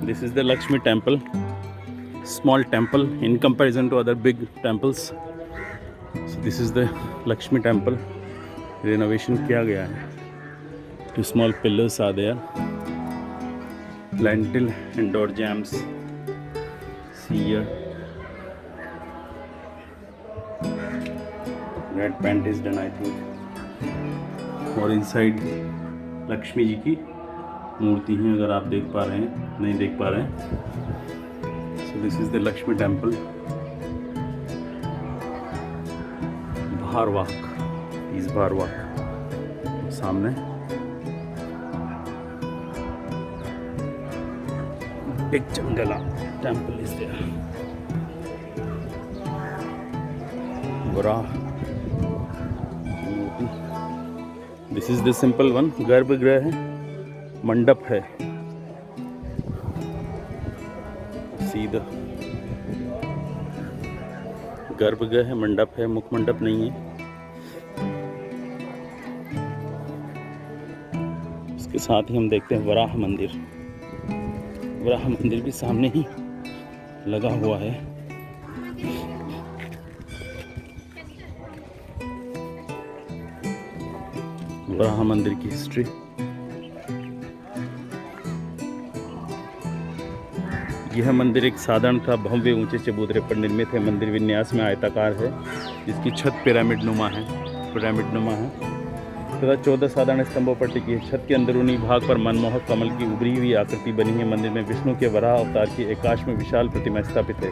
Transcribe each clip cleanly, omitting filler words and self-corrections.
This is the Lakshmi temple, small temple in comparison to other big temples. So this is the Lakshmi temple. Renovation किया गया है. Two small pillars are there. Lentil and door jambs. See here. Red paint is done, I think. और inside Lakshmi ji की मूर्ति है, अगर आप देख पा रहे हैं, नहीं देख पा रहे हैं. So this is the Lakshmi temple. भारवाक, इस भारवाक सामने Big Chandala temple is there. Varah. This is the simple one. गर्भगृह है, मंडप है. सीधा गर्भगृह है, मंडप है, मुख मंडप नहीं है. इसके साथ ही हम देखते हैं वराह मंदिर. वराह मंदिर भी सामने ही लगा हुआ है. वराह मंदिर की हिस्ट्री. यह मंदिर एक साधारण था भव्य ऊंचे चबूतरे पर निर्मित है. मंदिर विन्यास में आयताकार है, जिसकी छत पिरामिड नुमा है तथा 14 साधारण स्तंभों पर टिकी है. छत के अंदरूनी भाग पर मनमोहक कमल की उभरी हुई आकृति बनी है. मंदिर में विष्णु के वराह अवतार की आकाश में विशाल प्रतिमा स्थापित है.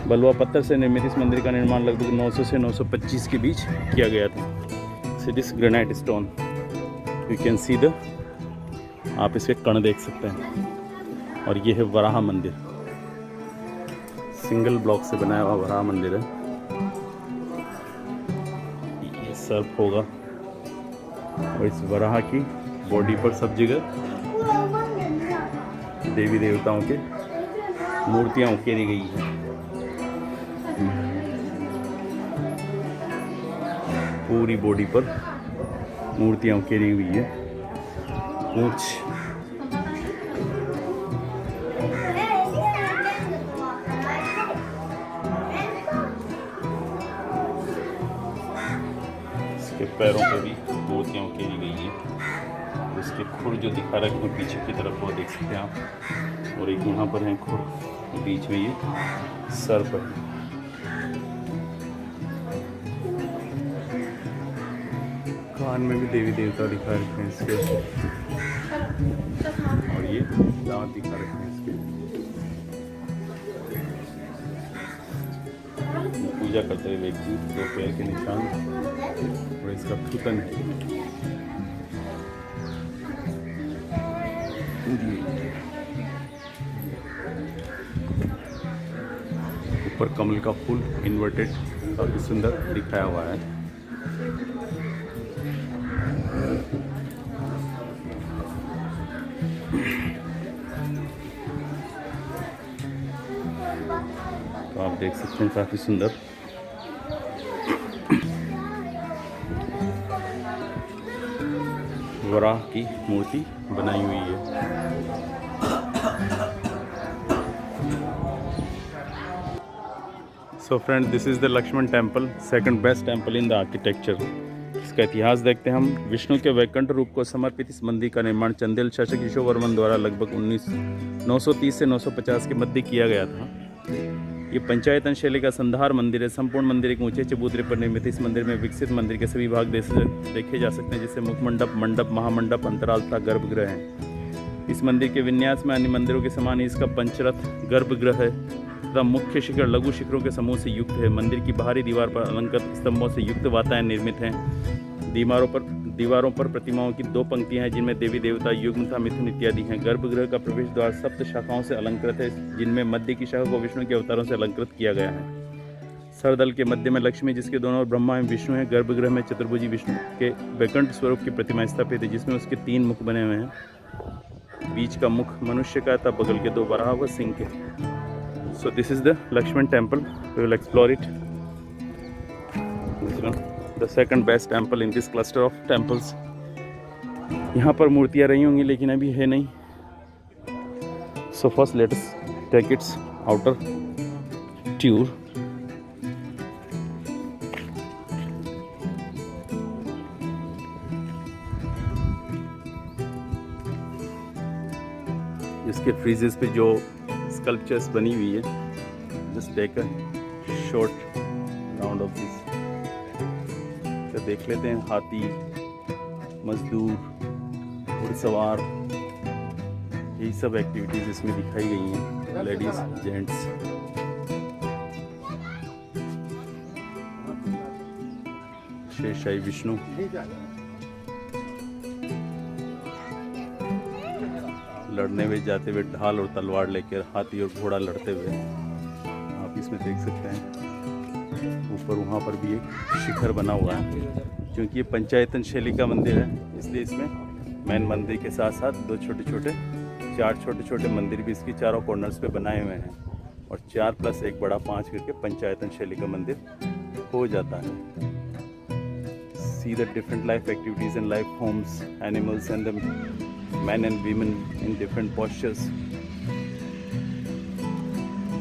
बलुआ पत्थर से निर्मित इस मंदिर का निर्माण लगभग 900 से 925 के बीच किया गया था. This granite stone, you can see the, आप इसके कण देख सकते हैं. और ये है वराह मंदिर, सिंगल ब्लॉक से बनाया हुआ वराह मंदिर है. ये सर्प होगा और इस वराह की बॉडी पर सब जगह देवी देवताओं के मूर्तियां उकेरी गई हैं. पूरी बॉडी पर मूर्तियां उकेरी हुई है. पूंछ, इसके पैरों पे भी मूर्तियां उकेरी गई है. इसके खुर जो दिखा रखे हैं पीछे की तरफ, वो देख सकते हैं आप. और एक यहाँ पर है खुर, बीच में ये सर्प है. कान में भी देवी देवता दिखा रखे हैं इसके, और ये दांत दिखा रखे हैं इसके. पूजा करते हुए व्यक्ति, 2 पैर के निशान और इसका थूथन है. ऊपर कमल का फूल इन्वर्टेड काफी सुंदर दिखाया हुआ है. तो आप देख सकते हैं काफी सुंदर वराह की मूर्ति बनाई हुई है. So friend, this is the Lakshman temple, second best temple in the architecture. इसका इतिहास देखते हैं हम. विष्णु के वैकुंठ रूप को समर्पित इस मंदिर का निर्माण चंदेल शासक यशोवर्मन द्वारा लगभग 930 से 950 के मध्य किया गया था. ये पंचायतन शैली का संधार मंदिर है. संपूर्ण मंदिर एक ऊंचे चबूतरे पर निर्मित है. इस मंदिर में विकसित मंदिर के सभी भाग देखे जा सकते हैं, जैसे मुख मंडप, मंडप, महामंडप, अंतराल तथा गर्भगृह है. इस मंदिर के विन्यास में अन्य मंदिरों के समान ही इसका पंचरथ गर्भगृह है तथा मुख्य शिखर लघु शिखरों के समूह से युक्त है. मंदिर की बाहरी दीवार पर अलंकृत स्तंभों से युक्त वातायन निर्मित हैं. दीवारों पर प्रतिमाओं की 2 पंक्तियां हैं, जिनमें देवी देवता, युग्म तथा मिथुन इत्यादि हैं. गर्भगृह का प्रवेश द्वार 7 शाखाओं से अलंकृत है, जिनमें मध्य की शाखा को विष्णु के अवतारों से अलंकृत किया गया है. सरदल के मध्य में लक्ष्मी, जिसके दोनों ओर ब्रह्मा एवं विष्णु है. गर्भगृह में चतुर्भुजी विष्णु के वैकुंठ स्वरूप की प्रतिमा स्थापित है, जिसमें उसके 3 मुख बने हुए हैं. बीच का मुख मनुष्य का तथा बगल के 2 वराह व सिंह के. So this is the Lakshman temple. We will explore it. This one, the second best temple in this cluster of temples. यहाँ पर मूर्तियाँ रही होंगी लेकिन अभी है नहीं. So first let us take its outer tour. इसके फ्रीजेस पे जो स्कल्पचर्स बनी हुई है, just take a short round of this. तो देख लेते हैं हाथी, मजदूर, घुड़सवार, यही सब एक्टिविटीज़ इसमें दिखाई गई हैं, लेडीज़ जेंट्स। शेषशाही विष्णु, लड़ने में जाते हुए ढाल और तलवार लेकर, हाथी और घोड़ा लड़ते हुए आप इसमें देख सकते हैं। ऊपर वहाँ पर भी एक शिखर बना हुआ है। क्योंकि ये पंचायतन शैली का मंदिर है, इसलिए इसमें मेन मंदिर के साथ साथ चार छोटे छोटे मंदिर भी इसकी चारों कॉर्नर्स पे बनाए हुए हैं, और 4+1 बड़ा 5 करके पंचायतन शैली का मंदिर हो जाता है। See the different life activities and life homes, animals and the men and women in different postures.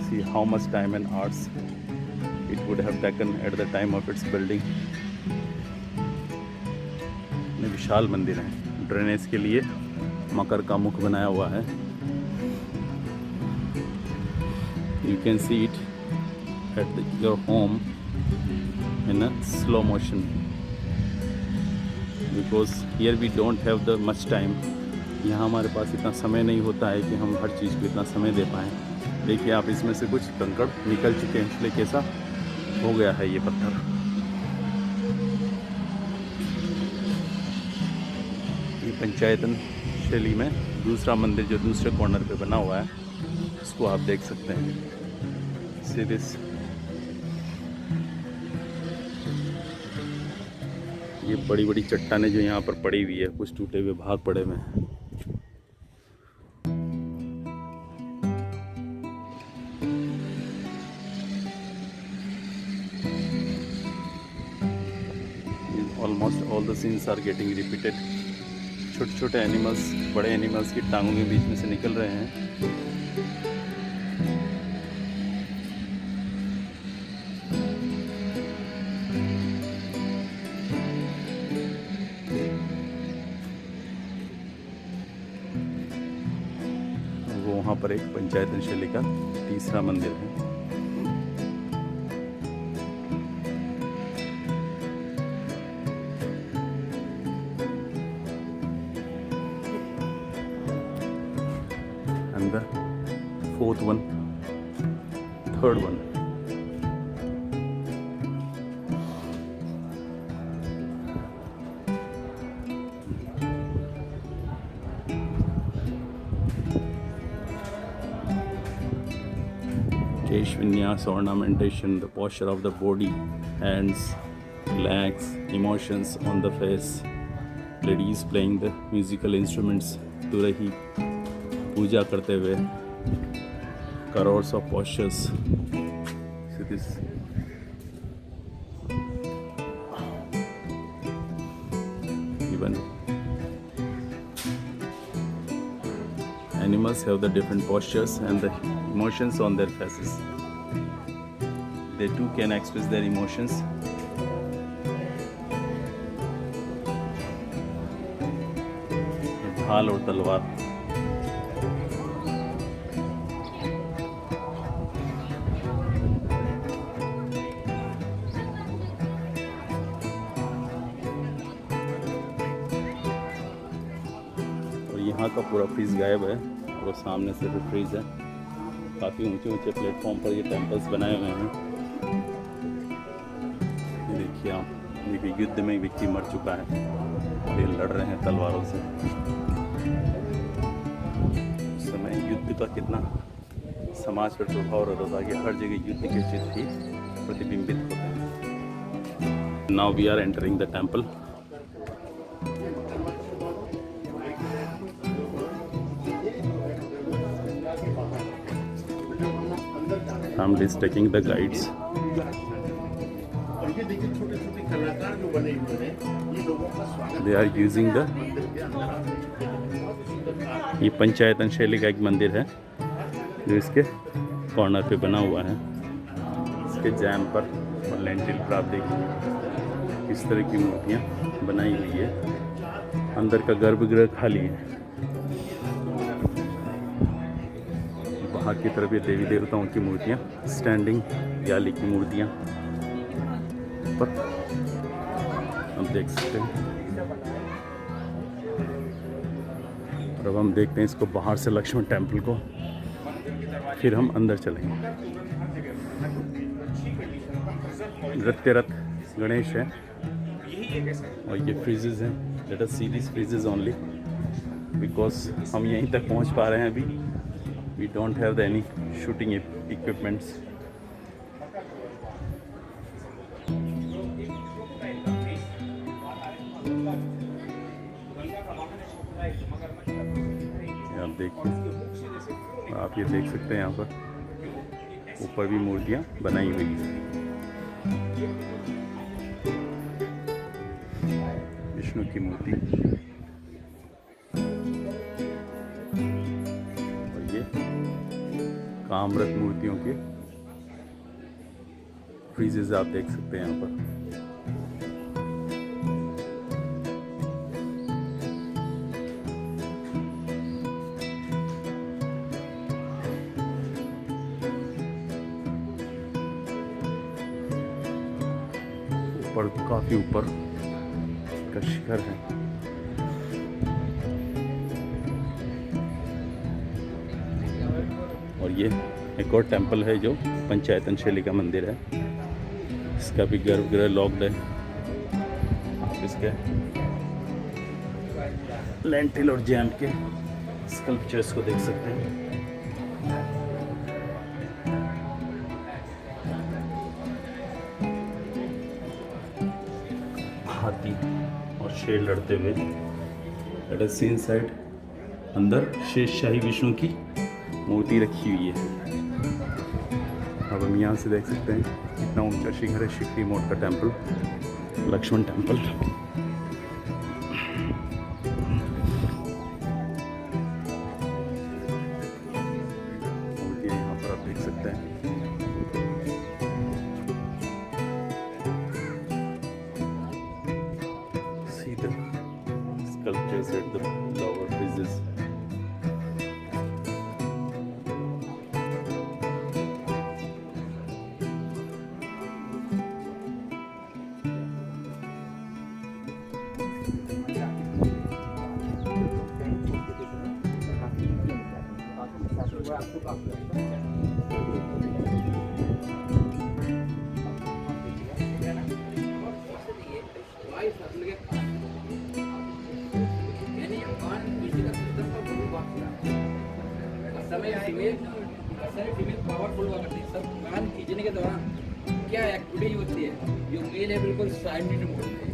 See how much time and arts it would have taken at the time of its building. विशाल मंदिर है। Drainage के लिए मकर का मुख बनाया हुआ है। You can see it at your home in a slow motion. Because here we don't have the much time. यहाँ हमारे पास इतना समय नहीं होता है कि हम हर चीज़ को इतना समय दे पाएँ। देखिए आप, इसमें से कुछ कंकड़ निकल चुके हैं, इसलिए कैसा हो गया है ये पत्थर। ये पंचायतन शैली में दूसरा मंदिर जो दूसरे कॉर्नर पे बना हुआ है, उसको आप देख सकते हैं। See this. ये बड़ी बड़ी चट्टानें जो यहाँ पर पड़ी हुई है, कुछ टूटे हुए भाग पड़े हुए हैं। Almost all the scenes are getting repeated. छोटे छोटे एनिमल्स बड़े एनिमल्स की टांगों के बीच में से निकल रहे हैं। वहाँ पर एक पंचायतन शैली का तीसरा मंदिर है। And the fourth one, third one. Kesh vinyas, ornamentation, the posture of the body, hands, legs, emotions on the face, ladies playing the musical instruments, तुरही पूजा करते हुए, crores of postures. See this. Even animals have the different postures and the emotions on their faces. They too can express their emotions. ढाल और तलवार। और यहाँ का पूरा फ्रीज गायब है, और सामने से भी फ्रीज है। काफ़ी ऊंचे ऊंचे प्लेटफॉर्म पर ये टेम्पल्स बनाए हुए हैं। ये देखिए आप, ये युद्ध में व्यक्ति मर चुका है और ये लड़ रहे हैं तलवारों से। उस समय युद्ध का कितना समाज पर प्रभाव रहता था कि हर जगह युद्ध के चित्र ही प्रतिबिंबित होते हैं। Now we are entering the temple. Family is taking the guides. They are using the, ये पंचायतन शैली का एक मंदिर है। जो इसके कॉर्नर पे बना हुआ है, इसके जैम पर और लेंटिल पर आप देखिए इस तरह की मूर्तियाँ बनाई हुई है। अंदर का गर्भगृह खाली है। बाहर की तरफ ये देवी देवताओं की मूर्तियाँ, स्टैंडिंग याली की मूर्तियाँ पर हम देख सकते हैं। और अब हम देखते हैं इसको बाहर से लक्ष्मण टेम्पल को, फिर हम अंदर चलेंगे। नृत्य रथ गणेश है और ये फ्रीजेज हैं। Let us see this friezes only because हम यहीं तक पहुंच पा रहे हैं अभी। We don't have the any shooting equipments. आप देखिए, आप ये देख सकते हैं यहाँ पर ऊपर भी मूर्तियाँ बनाई हुई हैं। विष्णु की मूर्ति और ये कामरत मूर्तियों के फ्रीजेस आप देख सकते हैं यहाँ पर। ऊपर काफी ऊपर का शिखर है। और ये एक और टेंपल है जो पंचायतन शैली का मंदिर है। इसका भी गर्भगृह लॉक्ड है। आप इसके लेंटिल और जैम के स्कल्पचर्स को देख सकते हैं। हाथी और शेर लड़ते हुए। लेट अस सी इनसाइड। अंदर शेषशाही विष्णु की मूर्ति रखी हुई है। अब हम यहाँ से देख सकते हैं कितना ऊंचा शिखर है। शिखरी मोड का टेंपल, लक्ष्मण टेंपल। मूर्तियाँ यहाँ पर आप देख सकते हैं। See the sculptures at the lower phases. Powerful हुआ करती है। सब कान खींचने के दौरान क्या एक्टिविटी होती है, जो मेल है बिल्कुल साइलेंट मोड में,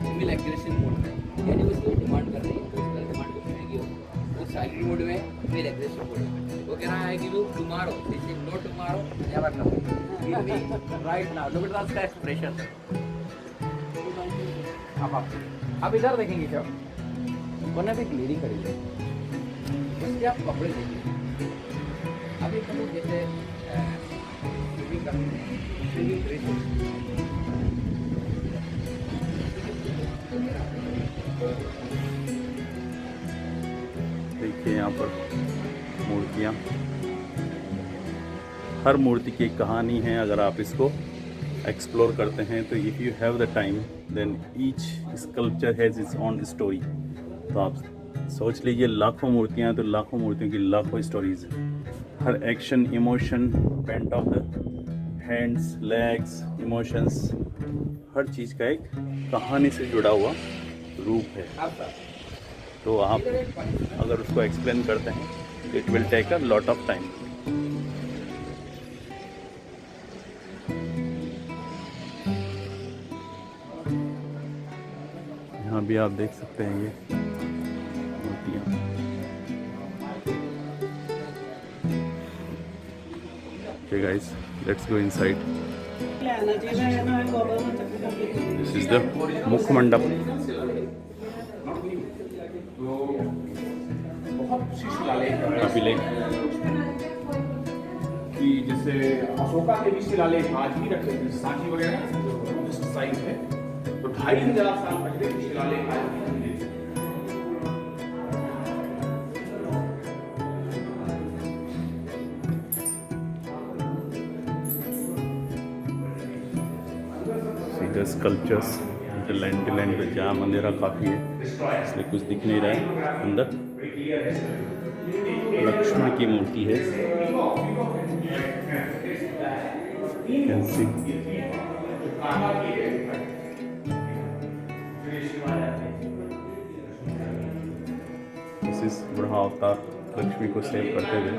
फीमेल एग्रेसिव मोड में, यानी उसको डिमांड कर रही है तो उसका डिमांड को सुनेगी वो साइलेंट मोड में, मेल एग्रेसिव मोड में। वो कह रहा है कि वो tomorrow, this is no tomorrow, never no, give me right now. Look at the expression. अब इधर देखेंगे क्या वरना भी क्लियरिंग करेंगे उसके आप कपड़े देखिए। अभी हम लोग जैसे स्विमिंग करते हैं, स्विमिंग ड्रेसेस, देखिए यहाँ पर मूर्तियाँ, हर मूर्ति की एक कहानी है। अगर आप इसको एक्सप्लोर करते हैं तो if you have the time then each sculpture has its own story. तो आप सोच लीजिए लाखों मूर्तियाँ, तो लाखों मूर्तियों की लाखों स्टोरीज हैं। हर action, emotion, bent of the hands, legs, emotions, हर चीज़ का एक कहानी से जुड़ा हुआ रूप है। तो आप अगर उसको एक्सप्लेन करते हैं तो it will take a lot of time. यहाँ भी आप देख सकते हैं ये मूर्तियाँ। Okay guys, let's go inside. This is the Mukh Mandap. I feel like जैसे अशोका के भी शिलालेख आज भी रखे थे, सांची वगैरह जो बुद्धिस्ट साइट है, तो 2500 साल पहले के शिलालेख आज भी मिले थे। सीधे स्कल्पचर्स लैंड पे जाम अंधेरा काफ़ी है इसलिए कुछ दिख नहीं रहा है। अंदर लक्ष्मण की मूर्ति है, Can see. This is बुढ़ा अवतार लक्ष्मी को सेव करते हुए।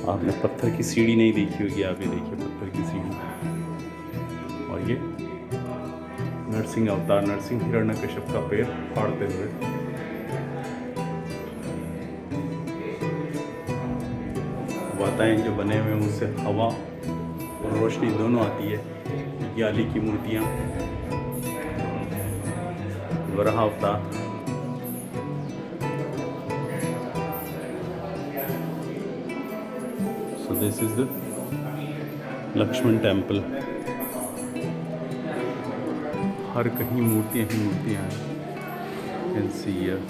आपने पत्थर की सीढ़ी नहीं देखी होगी, आप ये देखिए पत्थर की सीढ़ी। और ये नरसिंह अवतार, नरसिंह हिरण्यकश्यप का पैर फाड़ते हुए। वाताएं जो बने हुए हैं उससे हवा और रोशनी दोनों आती है। ज्ञाली की मूर्तियाँ, वराह अवतार, so this is the Lakshman temple. हर कहीं मूर्तियाँ ही मूर्तियाँ हैं। Can see here.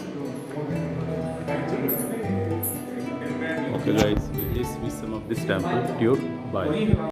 Okay guys, this is some of this temple tour. Bye.